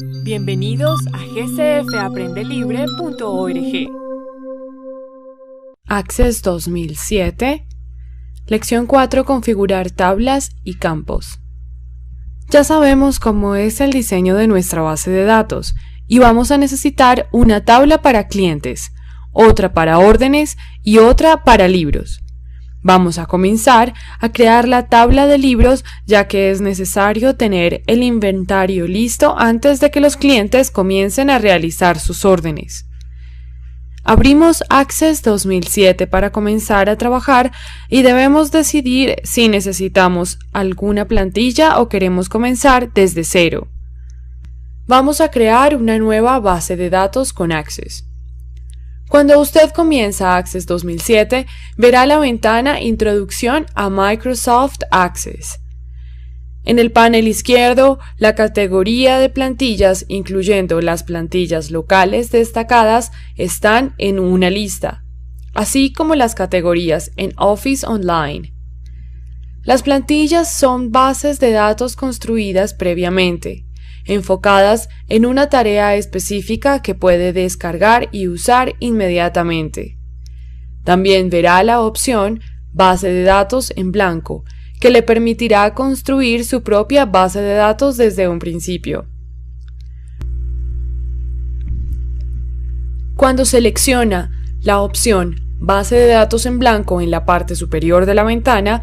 Bienvenidos a gcfaprendellibre.org. Access 2007, Lección 4. Configurar tablas y campos. Ya sabemos cómo es el diseño de nuestra base de datos y vamos a necesitar una tabla para clientes, otra para órdenes y otra para libros. Vamos a comenzar a crear la tabla de libros, ya que es necesario tener el inventario listo antes de que los clientes comiencen a realizar sus órdenes. Abrimos Access 2007 para comenzar a trabajar y debemos decidir si necesitamos alguna plantilla o queremos comenzar desde cero. Vamos a crear una nueva base de datos con Access. Cuando usted comienza Access 2007, verá la ventana Introducción a Microsoft Access. En el panel izquierdo, la categoría de plantillas, incluyendo las plantillas locales destacadas, están en una lista, así como las categorías en Office Online. Las plantillas son bases de datos construidas previamente, enfocadas en una tarea específica que puede descargar y usar inmediatamente. También verá la opción Base de datos en blanco, que le permitirá construir su propia base de datos desde un principio. Cuando selecciona la opción Base de datos en blanco en la parte superior de la ventana,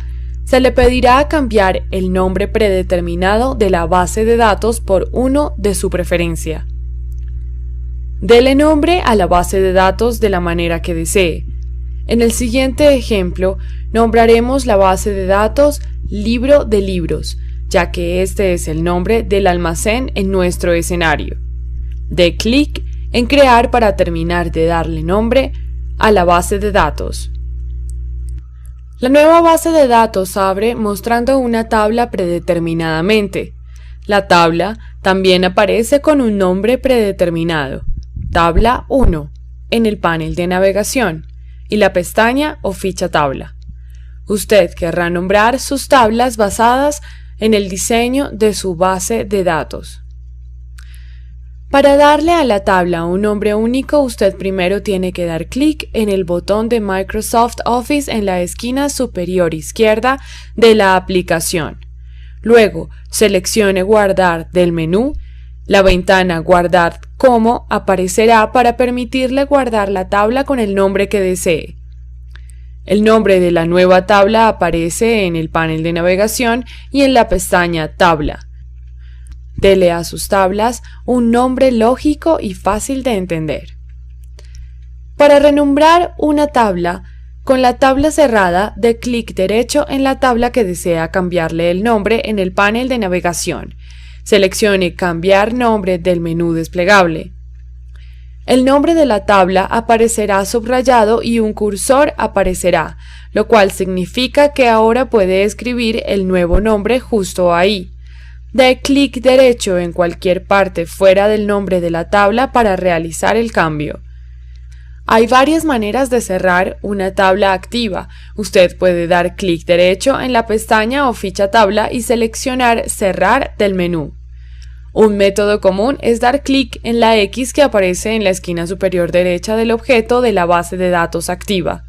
se le pedirá cambiar el nombre predeterminado de la base de datos por uno de su preferencia. Dele nombre a la base de datos de la manera que desee. En el siguiente ejemplo, nombraremos la base de datos Libro de Libros, ya que este es el nombre del almacén en nuestro escenario. Dé clic en Crear para terminar de darle nombre a la base de datos. La nueva base de datos abre mostrando una tabla predeterminadamente. La tabla también aparece con un nombre predeterminado, Tabla 1, en el panel de navegación, y la pestaña o ficha tabla. Usted querrá nombrar sus tablas basadas en el diseño de su base de datos. Para darle a la tabla un nombre único, usted primero tiene que dar clic en el botón de Microsoft Office en la esquina superior izquierda de la aplicación. Luego, seleccione Guardar del menú. La ventana Guardar como aparecerá para permitirle guardar la tabla con el nombre que desee. El nombre de la nueva tabla aparece en el panel de navegación y en la pestaña Tabla. Dele a sus tablas un nombre lógico y fácil de entender. Para renombrar una tabla, con la tabla cerrada, dé clic derecho en la tabla que desea cambiarle el nombre en el panel de navegación. Seleccione Cambiar nombre del menú desplegable. El nombre de la tabla aparecerá subrayado y un cursor aparecerá, lo cual significa que ahora puede escribir el nuevo nombre justo ahí. Dé clic derecho en cualquier parte fuera del nombre de la tabla para realizar el cambio. Hay varias maneras de cerrar una tabla activa. Usted puede dar clic derecho en la pestaña o ficha tabla y seleccionar Cerrar del menú. Un método común es dar clic en la X que aparece en la esquina superior derecha del objeto de la base de datos activa.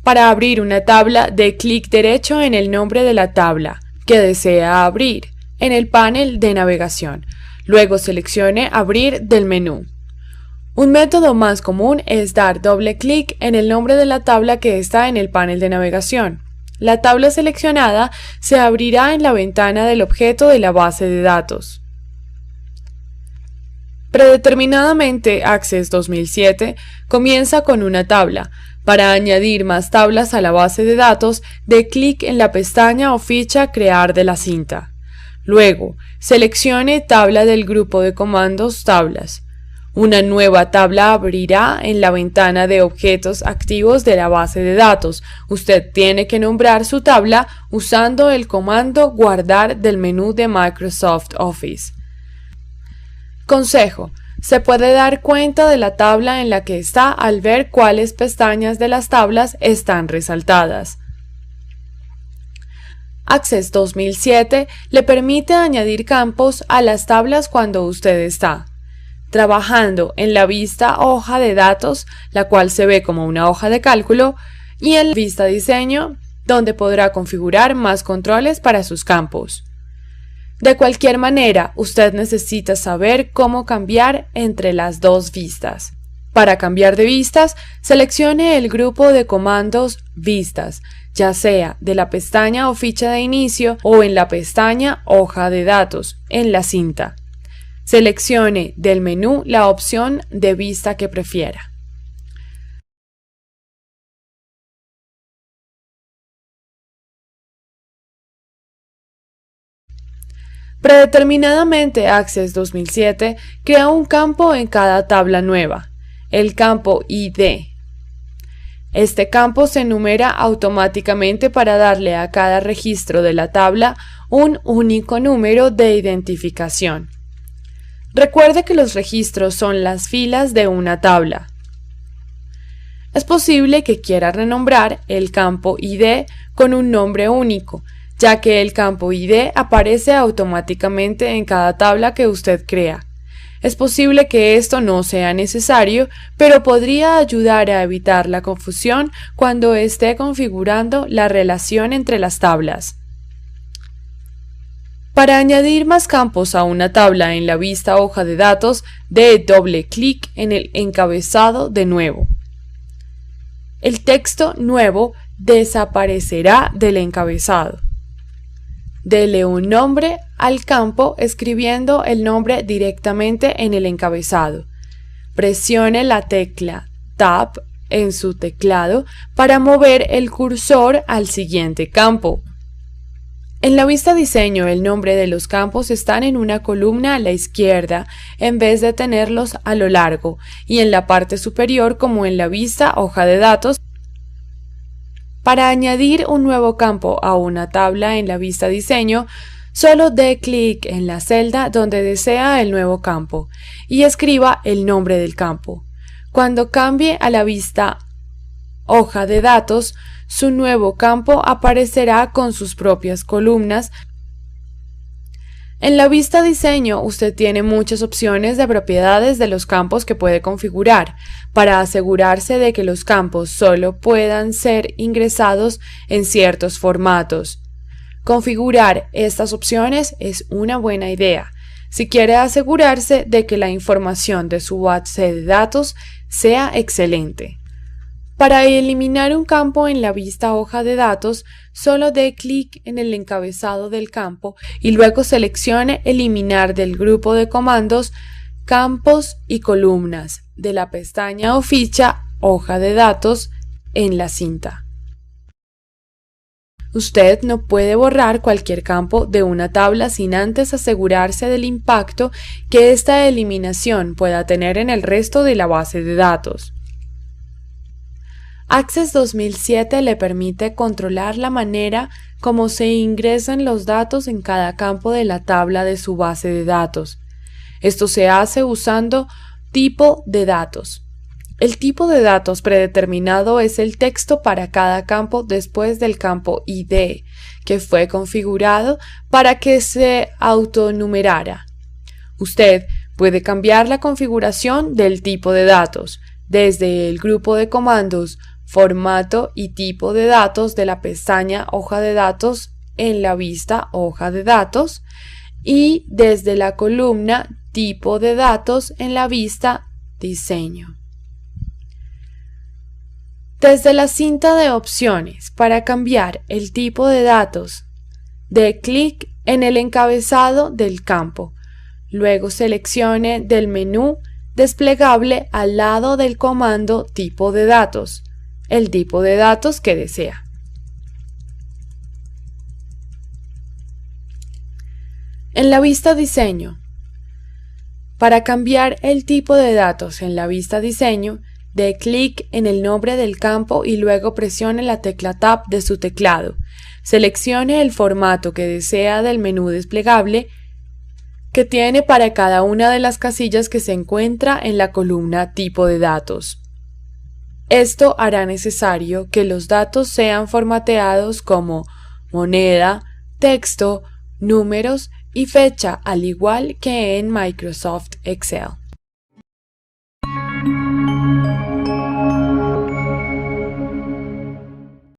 Para abrir una tabla, dé clic derecho en el nombre de la tabla que desea abrir en el panel de navegación. Luego seleccione Abrir del menú. Un método más común es dar doble clic en el nombre de la tabla que está en el panel de navegación. La tabla seleccionada se abrirá en la ventana del objeto de la base de datos. Predeterminadamente, Access 2007 comienza con una tabla. Para añadir más tablas a la base de datos, dé clic en la pestaña o ficha Crear de la cinta. Luego, seleccione Tabla del grupo de comandos Tablas. Una nueva tabla abrirá en la ventana de objetos activos de la base de datos. Usted tiene que nombrar su tabla usando el comando Guardar del menú de Microsoft Office. Consejo: se puede dar cuenta de la tabla en la que está al ver cuáles pestañas de las tablas están resaltadas. Access 2007 le permite añadir campos a las tablas cuando usted está trabajando en la vista hoja de datos, la cual se ve como una hoja de cálculo, y en la vista diseño, donde podrá configurar más controles para sus campos. De cualquier manera, usted necesita saber cómo cambiar entre las dos vistas. Para cambiar de vistas, seleccione el grupo de comandos Vistas, ya sea de la pestaña o ficha de inicio o en la pestaña Hoja de datos, en la cinta. Seleccione del menú la opción de vista que prefiera. Predeterminadamente Access 2007 crea un campo en cada tabla nueva, el campo ID. Este campo se enumera automáticamente para darle a cada registro de la tabla un único número de identificación. Recuerde que los registros son las filas de una tabla. Es posible que quiera renombrar el campo ID con un nombre único, ya que el campo ID aparece automáticamente en cada tabla que usted crea. Es posible que esto no sea necesario, pero podría ayudar a evitar la confusión cuando esté configurando la relación entre las tablas. Para añadir más campos a una tabla en la vista hoja de datos, dé doble clic en el encabezado de nuevo. El texto nuevo desaparecerá del encabezado. Dele un nombre al campo escribiendo el nombre directamente en el encabezado. Presione la tecla Tab en su teclado para mover el cursor al siguiente campo. En la vista diseño, el nombre de los campos están en una columna a la izquierda en vez de tenerlos a lo largo y en la parte superior como en la vista hoja de datos. Para añadir un nuevo campo a una tabla en la vista diseño, solo dé clic en la celda donde desea el nuevo campo y escriba el nombre del campo. Cuando cambie a la vista hoja de datos, su nuevo campo aparecerá con sus propias columnas. En la vista diseño, usted tiene muchas opciones de propiedades de los campos que puede configurar para asegurarse de que los campos solo puedan ser ingresados en ciertos formatos. Configurar estas opciones es una buena idea si quiere asegurarse de que la información de su base de datos sea excelente. Para eliminar un campo en la vista hoja de datos, solo dé clic en el encabezado del campo y luego seleccione Eliminar del grupo de comandos Campos y columnas de la pestaña o ficha Hoja de datos en la cinta. Usted no puede borrar cualquier campo de una tabla sin antes asegurarse del impacto que esta eliminación pueda tener en el resto de la base de datos. Access 2007 le permite controlar la manera como se ingresan los datos en cada campo de la tabla de su base de datos. Esto se hace usando tipo de datos. El tipo de datos predeterminado es el texto para cada campo después del campo ID, que fue configurado para que se autonumerara. Usted puede cambiar la configuración del tipo de datos desde el grupo de comandos Formato y tipo de datos de la pestaña Hoja de datos en la vista Hoja de datos y desde la columna Tipo de datos en la vista Diseño. Desde la cinta de opciones para cambiar el tipo de datos, dé clic en el encabezado del campo. Luego seleccione del menú desplegable al lado del comando Tipo de datos el tipo de datos que desea. En la vista Diseño, para cambiar el tipo de datos en la vista Diseño, dé clic en el nombre del campo y luego presione la tecla Tab de su teclado. Seleccione el formato que desea del menú desplegable que tiene para cada una de las casillas que se encuentra en la columna Tipo de datos. Esto hará necesario que los datos sean formateados como moneda, texto, números y fecha, al igual que en Microsoft Excel.